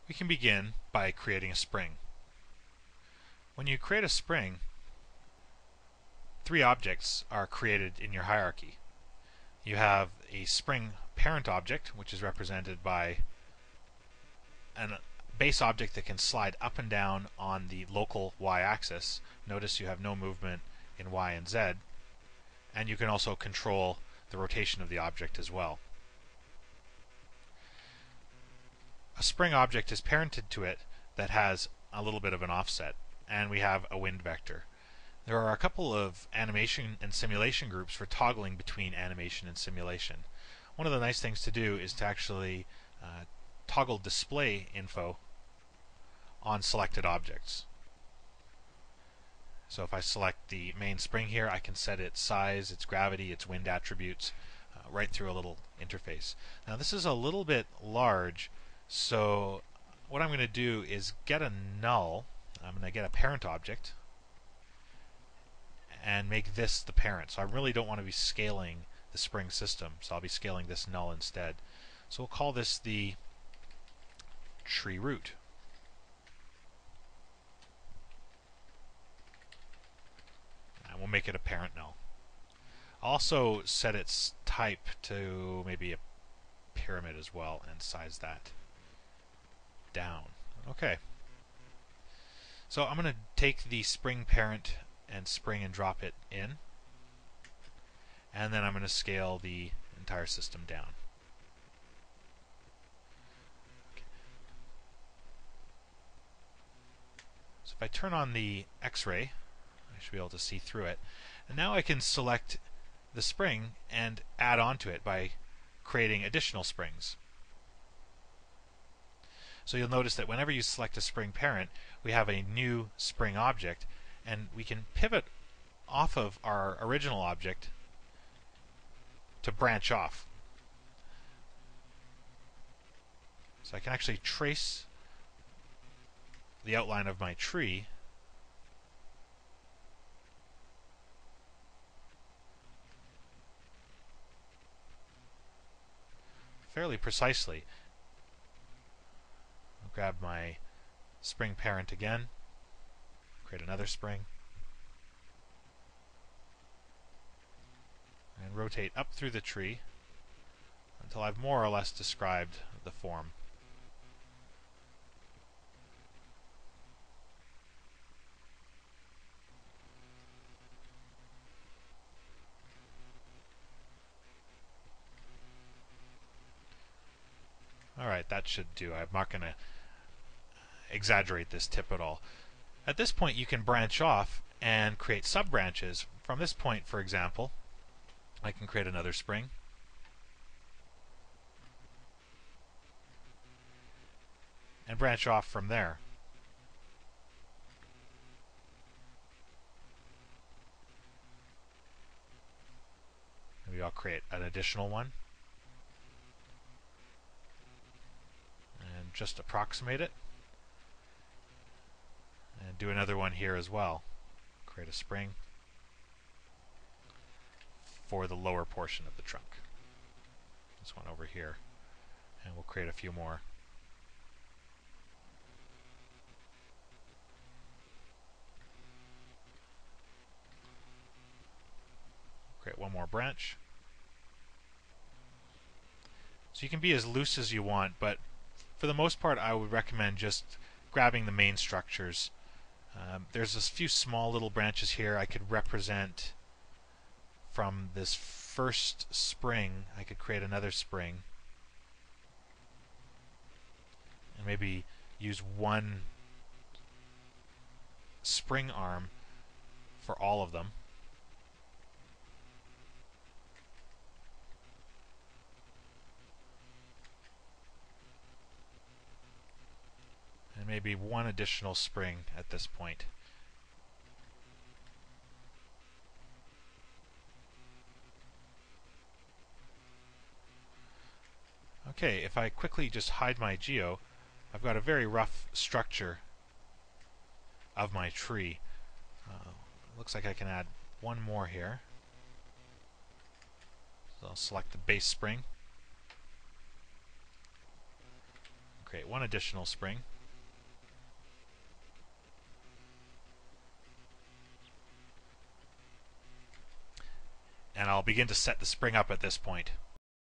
We can begin by creating a spring. When you create a spring, three objects are created in your hierarchy. You have a spring parent object, which is represented by a base object that can slide up and down on the local y-axis. Notice you have no movement in y and z, and you can also control the rotation of the object as well. A spring object is parented to it that has a little bit of an offset, and we have a wind vector. There are a couple of animation and simulation groups for toggling between animation and simulation. One of the nice things to do is to actually toggle display info on selected objects. So if I select the main spring here, I can set its size, its gravity, its wind attributes right through a little interface. Now this is a little bit large, so what I'm going to do is get a null. I'm going to get a parent object and make this the parent. So I really don't want to be scaling the spring system, so I'll be scaling this null instead. So we'll call this the tree root. And we'll make it a parent null. I'll also set its type to maybe a pyramid as well and size that down. Okay. So I'm going to take the spring parent and spring and drop it in, and then I'm going to scale the entire system down. Okay. So if I turn on the X-ray, I should be able to see through it. And now I can select the spring and add on to it by creating additional springs. So you'll notice that whenever you select a spring parent, we have a new spring object, and we can pivot off of our original object to branch off. So I can actually trace the outline of my tree fairly precisely. I'll grab my spring parent again, create another spring, and rotate up through the tree until I've more or less described the form. Alright, that should do. I'm not going to exaggerate this tip at all. At this point you can branch off and create sub-branches. From this point, for example, I can create another spring. And branch off from there. Maybe I'll create an additional one. And just approximate it. And do another one here as well. Create a spring for the lower portion of the trunk. This one over here. And we'll create a few more. Create one more branch. So you can be as loose as you want, but for the most part I would recommend just grabbing the main structures. There's a few small little branches here I could represent from this first spring. I could create another spring and maybe use one spring arm for all of them. And maybe one additional spring at this point. Okay, if I quickly just hide my geo, I've got a very rough structure of my tree. Looks like I can add one more here. So I'll select the base spring, create one additional spring. And I'll begin to set the spring up at this point.